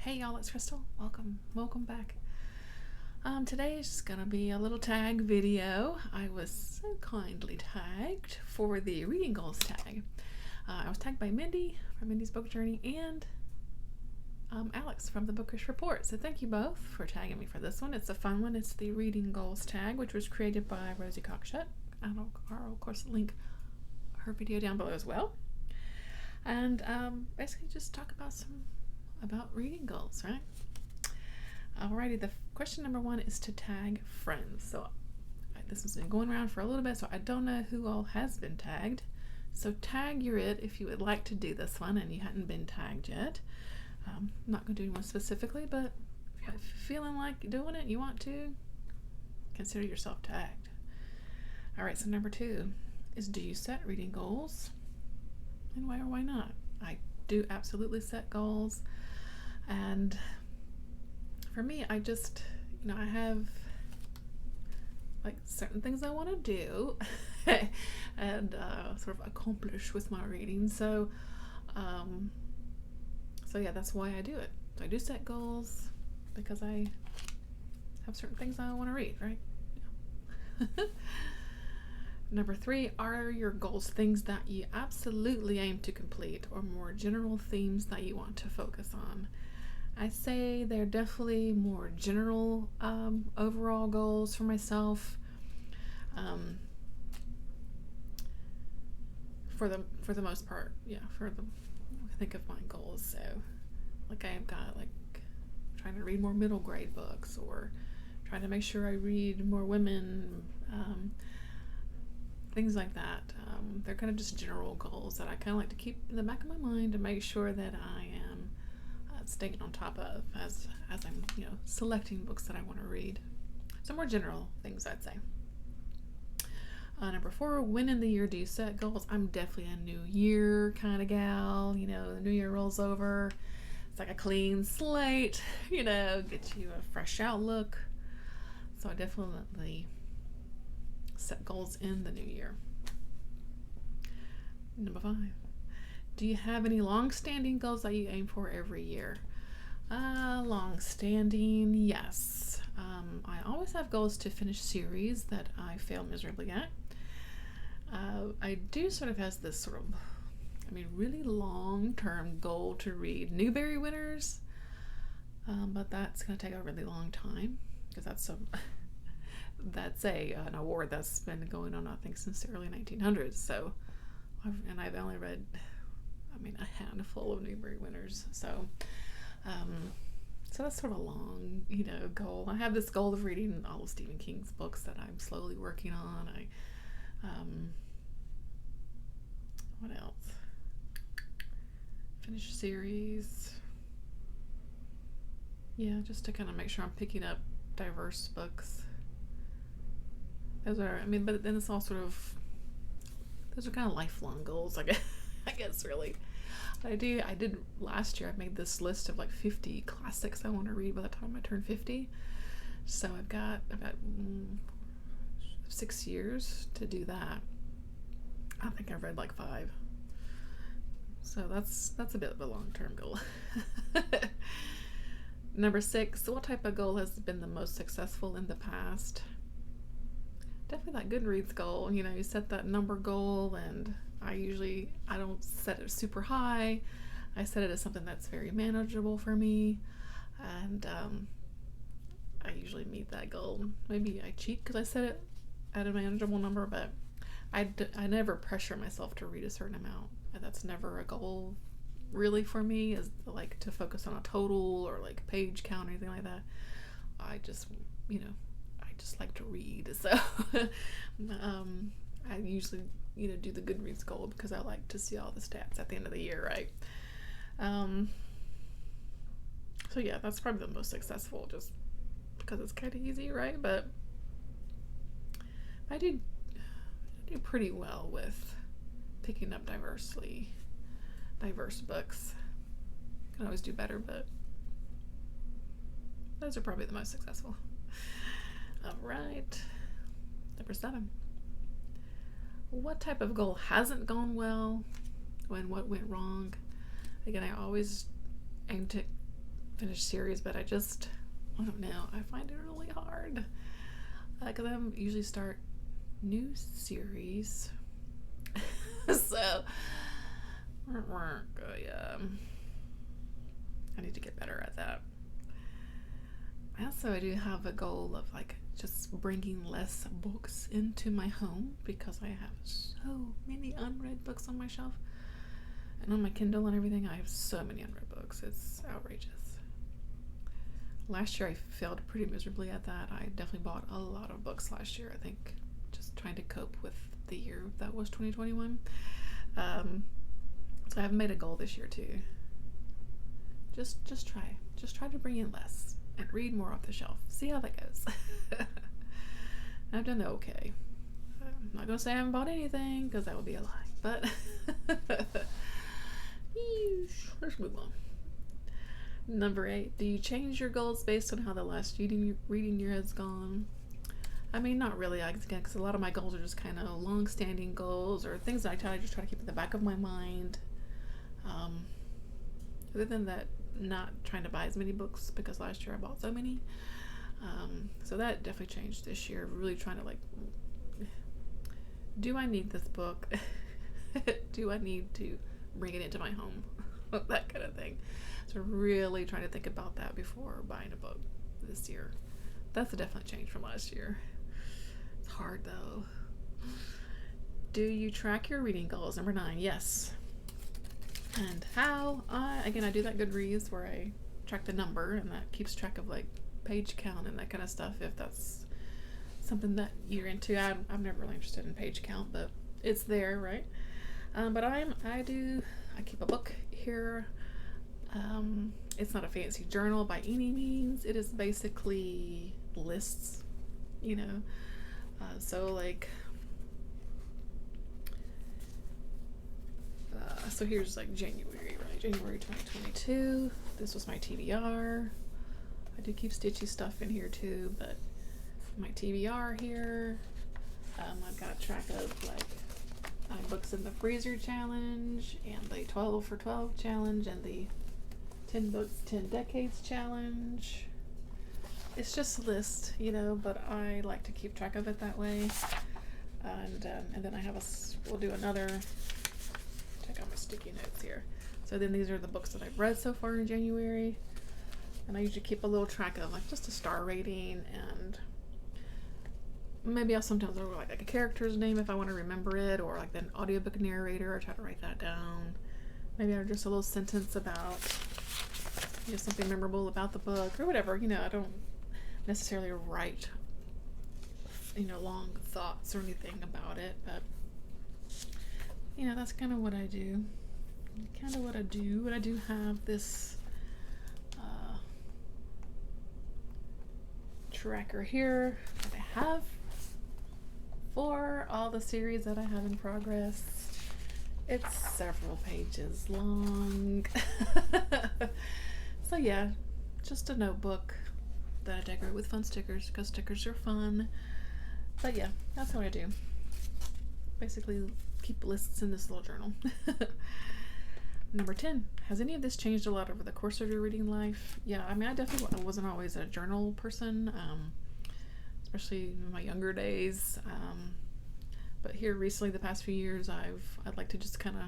Hey y'all, it's Crystal. Welcome back. Today is just gonna be a little tag video. I was so kindly tagged for the reading goals tag. I was tagged by Mindy from Mindy's Book Journey and Alex from the Bookish Report. So thank you both for tagging me for this one. It's a fun one. It's the reading goals tag, which was created by Rosie Cockshutt. I'll of course link her video down below as well. And basically just talk about reading goals, right? Alrighty, the question number 1 is to tag friends. So this has been going around for a little bit, so I don't know who all has been tagged. So tag your it if you would like to do this one and you hadn't been tagged yet. I'm not going to do one specifically, but if you're feeling like doing it, you want to, consider yourself tagged. Alright, so number 2 is, do you set reading goals? And why or why not? I do absolutely set goals. And for me, I just, I have like certain things I want to do and sort of accomplish with my reading. So yeah, that's why I do it. So I do set goals because I have certain things I want to read, right? Yeah. Number 3, are your goals things that you absolutely aim to complete or more general themes that you want to focus on? I say they're definitely more general overall goals for myself. For the most part, yeah. I think of my goals. So, like I've got like trying to read more middle grade books, or trying to make sure I read more women, things like that. They're kind of just general goals that I kind of like to keep in the back of my mind to make sure that I am staying on top of as I'm selecting books that I want to read. So more general things, I'd say. Number 4, when in the year do you set goals? I'm definitely a new year kind of gal. The new year rolls over, it's like a clean slate, get you a fresh outlook. So I definitely set goals in the new year. Number 5, do you have any long-standing goals that you aim for every year? Long-standing, yes. I always have goals to finish series that I fail miserably at. I do sort of has this sort of, really long-term goal to read Newbery winners, but that's going to take a really long time because that's an award that's been going on, I think, since the early 1900s. So, I've only read, a handful of Newbery winners. So that's sort of a long, goal. I have this goal of reading all of Stephen King's books that I'm slowly working on. What else? Finish series. Yeah, just to kind of make sure I'm picking up diverse books. Those are, but then it's all sort of, those are kind of lifelong goals, I guess really. I did last year, I made this list of like 50 classics I want to read by the time I turn 50. So I've got about 6 years to do that. I think I've read like 5. So that's a bit of a long-term goal. Number 6, what type of goal has been the most successful in the past? Definitely that Goodreads goal. You set that number goal, and I don't set it super high. I set it as something that's very manageable for me, and I usually meet that goal. Maybe I cheat because I set it at a manageable number, but I never pressure myself to read a certain amount. That's never a goal really for me, is like to focus on a total or like page count or anything like that. I just like to read, so I usually do the Goodreads goal because I like to see all the stats at the end of the year, right? So yeah, that's probably the most successful, just because it's kind of easy, right? But I do pretty well with picking up diverse books. Can always do better, but those are probably the most successful. All right, number 7. What type of goal hasn't gone well? What went wrong? Again, I always aim to finish series, but I don't know. I find it really hard because I usually start new series. So, yeah, I need to get better at that. Also, I do have a goal of like just bringing less books into my home because I have so many unread books on my shelf. And on my Kindle and everything, I have so many unread books. It's outrageous. Last year, I failed pretty miserably at that. I definitely bought a lot of books last year, I think, just trying to cope with the year that was 2021. So I haven't made a goal this year, too. Just try. Just try to bring in less and read more off the shelf. See how that goes. I've done okay. I'm not going to say I haven't bought anything, because that would be a lie. But let's move on. Number 8. Do you change your goals based on how the last reading year has gone? I mean, not really, because a lot of my goals are just kind of long-standing goals or things that I just try to keep in the back of my mind. Other than that, not trying to buy as many books because last year I bought so many. So that definitely changed this year. Really trying to like, do I need this book? Do I need to bring it into my home? That kind of thing. So really trying to think about that before buying a book this year. That's a definite change from last year. It's hard though. Do you track your reading goals? Number 9, yes. And how? I do that Goodreads where I track the number, and that keeps track of like page count and that kind of stuff, if that's something that you're into. I'm never really interested in page count, but it's there, right? But I keep a book here. It's not a fancy journal by any means. It is basically lists, so like, so here's like January, right? January 2022. This was my TBR. I do keep stitchy stuff in here too, but my TBR here. I've got track of like books in the freezer challenge, and the 12 for 12 challenge, and the 10 books 10 decades challenge. It's just a list, but I like to keep track of it that way. And then we'll do another. Check out my sticky notes here. So then these are the books that I've read so far in January, and I usually keep a little track of like just a star rating, and maybe I'll sometimes like a character's name if I want to remember it, or like the audiobook narrator. I try to write that down. Maybe I'll just a little sentence about something memorable about the book or whatever. I don't necessarily write long thoughts or anything about it, but that's kind of what I do. But I do have this tracker here that I have for all the series that I have in progress. It's several pages long. So yeah, just a notebook that I decorate with fun stickers because stickers are fun. But yeah, that's what I do. Basically keep lists in this little journal. Number 10, has any of this changed a lot over the course of your reading life? Yeah, I mean, I wasn't always a journal person, especially in my younger days. But here recently, the past few years, I'd like to just kind of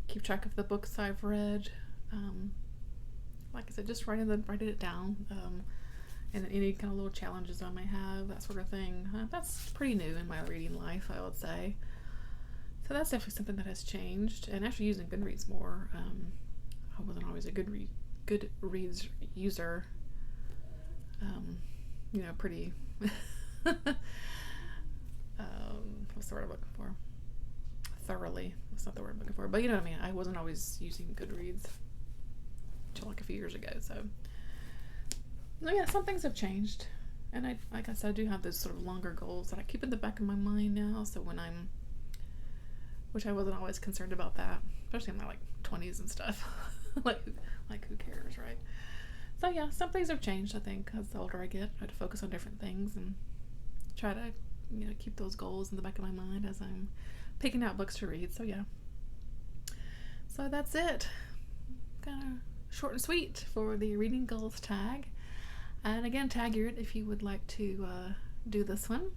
keep track of the books I've read. Like I said, just writing it down, and any kind of little challenges I may have, that sort of thing. That's pretty new in my reading life, I would say. So that's definitely something that has changed. And after using Goodreads more, I wasn't always a Goodreads user. Pretty. What's the word I'm looking for? Thoroughly. That's not the word I'm looking for. But you know what I mean. I wasn't always using Goodreads until like a few years ago. So yeah, some things have changed. And like I said, I do have those sort of longer goals that I keep in the back of my mind now. So which I wasn't always concerned about that, especially in my like 20s and stuff. like who cares, right? So yeah, some things have changed. I think as the older I get, I have to focus on different things and try to keep those goals in the back of my mind as I'm picking out books to read. So yeah, so that's it. Kind of short and sweet for the reading goals tag. And again, tag your it if you would like to do this one,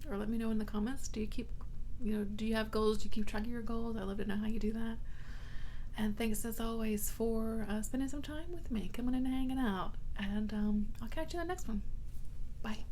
or let me know in the comments. Do you have goals? Do you keep track of your goals? I'd love to know how you do that. And thanks as always for spending some time with me, coming in and hanging out. And I'll catch you in the next one. Bye.